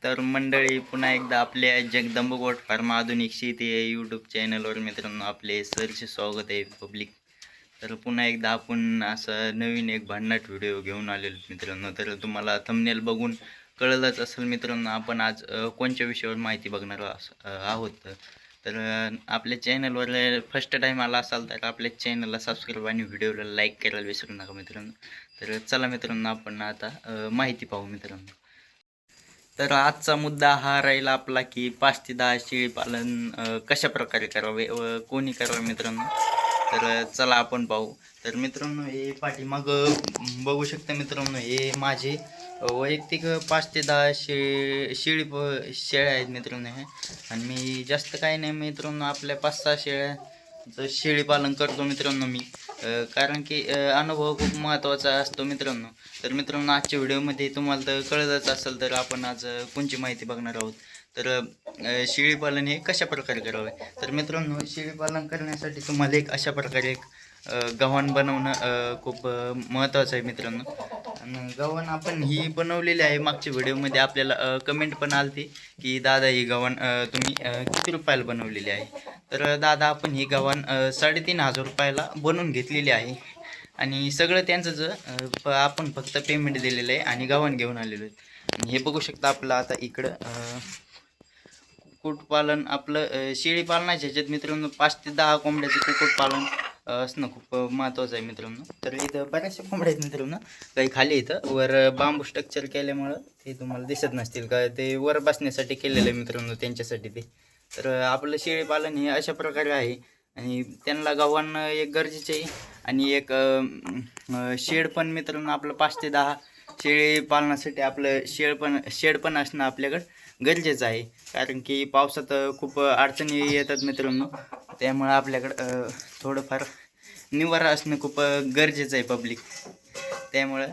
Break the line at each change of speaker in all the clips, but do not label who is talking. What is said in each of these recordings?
तर मंडळी, पुन्हा एकदा आपल्या जगदंब गोट फार्म आधुनिक शेती या यूट्यूब चॅनलवर मित्रांनो आपले सरचे स्वागत आहे पब्लिक. तर पुन्हा एकदा आपण असं नवीन एक भन्नाट व्हिडिओ घेऊन आलेलो मित्रांनो. तर तुम्हाला थंबनेल बघून कळलंच असेल मित्रांनो, आपण आज कोणत्या विषयावर माहिती बघणार आहोत. तर आपल्या चॅनलवर फर्स्ट टाईम आला असाल तर आपल्या चॅनलला सबस्क्राईब आणि व्हिडिओला लाईक करायला विसरू नका मित्रांनो. तर चला मित्रांनो, आपण आता माहिती पाहू मित्रांनो. तर आजचा मुद्दा हा राहील आपला की 5 ते 10 शेळी पालन कशा प्रकारे करावे व कोणी करावे मित्रांनो. तर चला आपण पाहू. तर मित्रांनो, हे पाठीमाग बघू शकता मित्रांनो, हे माझे वैयक्तिक 5 ते 10 शेळ्या आहेत मित्रांनो हे. आणि मी जास्त काही नाही मित्रांनो, आपल्या 5-6 शेळ्याचं शेळीपालन करतो मित्रांनो मी. कारण की अनुभव खूप महत्त्वाचा असतो मित्रांनो. तर मित्रांनो, आजच्या व्हिडिओमध्ये तुम्हाला तर कळतच असेल, तर आपण आज कोणची माहिती बघणार आहोत. तर शेळीपालन हे कशा प्रकारे करावे. तर मित्रांनो, शेळीपालन करण्यासाठी तुम्हाला एक अशा प्रकारे एक गव्हाण बनवणं खूप महत्त्वाचं आहे मित्रांनो. आणि गव्हाण आपण ही बनवलेली आहे. मागच्या व्हिडिओमध्ये आपल्याला कमेंट पण आली की दादा ही गव्हाण तुम्ही किती रुपयाला बनवलेली आहे. तर दादा, आपण ही गव्हाण 3,500 रुपयाला बनवून घेतलेली आहे. आणि सगळं त्यांचं आपण फक्त पेमेंट दिलेलं आहे आणि गव्हाण घेऊन आलेलो आहे. आणि हे बघू शकता आपलं आता इकडं कुक्कुटपालन आपलं शेळीपालनाच्या ह्याच्यात मित्रांनो 5 ते 10 कोंबड्याचं कुक्कुटपालन असणं खूप महत्त्वाचं आहे मित्रांनो. तर इथं बऱ्याचशा कोंबड्या आहेत मित्रांनो. काही खाली इथं वर बांबू स्ट्रक्चर केल्यामुळं ते तुम्हाला दिसत नसतील का, ते वर बसण्यासाठी केलेलं आहे मित्रांनो, त्यांच्यासाठी ते. तर आपलं शेळीपालन हे अशा प्रकारे आहे. आणि त्यांना गव्हाण एक गरजेचे आहे. आणि एक शेड पण मित्रांनो, आपलं 5 ते 10 शेळी पालनासाठी आपलं शेड पण असणं आपल्याकडं गरजेचं आहे. कारण की पावसात खूप अडचणी येतात मित्रांनो. त्यामुळं आपल्याकडं थोडंफार निवारा असणं खूप गरजेचं आहे पब्लिक. त्यामुळं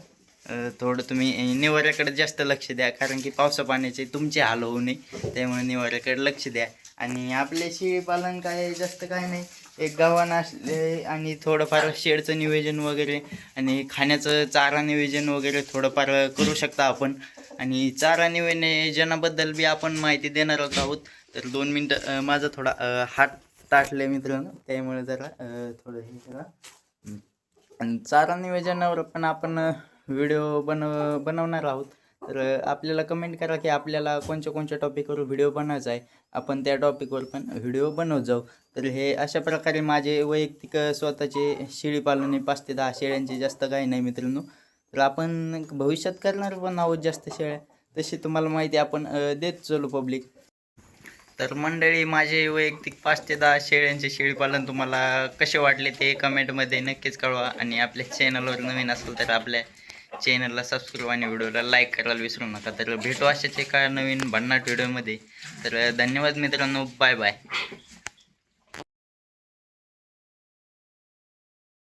थोडं तुम्ही निवाऱ्याकडे जास्त लक्ष द्या, कारण की पावसा पाण्याचे तुमचे हाल होऊ नये. त्यामुळे निवाऱ्याकडे लक्ष द्या. आणि आपले शेळीपालन काय जास्त काय नाही, एक गव्हाण असले आणि थोडंफार शेडचं नियोजन वगैरे आणि खाण्याचं चारा नियोजन वगैरे थोडंफार करू शकता आपण. आणि चारा नियोजनाबद्दल बी आपण माहिती देणार आहोत. तर 2 मिनटं माझा थोडा हात ताटले मित्रांनो, त्यामुळे जरा थोडं हे करा. आणि चारा नियोजनावर पण आपण व्हिडिओ बनवणार आहोत. तर आपल्याला कमेंट करा की आपल्याला कोणत्या टॉपिकवर व्हिडिओ बनवायचा आहे. आपण त्या टॉपिकवर पण व्हिडिओ बनवत जाऊ. तर हे अशा प्रकारे माझे वैयक्तिक स्वतःचे शेळीपालन आहे. 5 ते 10 शेळ्यांचे, जास्त काही नाही मित्रांनो. तर आपण भविष्यात करणार पण आहोत जास्त शेळ्या, तशी तुम्हाला माहिती आपण देत चलो पब्लिक. तर मंडळी, माझे वैयक्तिक 5 ते 10 शेळ्यांचे शेळीपालन तुम्हाला कसे वाटले ते कमेंटमध्ये नक्कीच कळवा. आणि आपल्या चॅनलवर नवीन असेल तर आपल्या चॅनलला सबस्क्राईब आणि व्हिडिओला लाईक करायला विसरू नका. तर भेटू अशाच एका नवीन भन्नाट व्हिडिओमध्ये. तर धन्यवाद मित्रांनो, बाय बाय.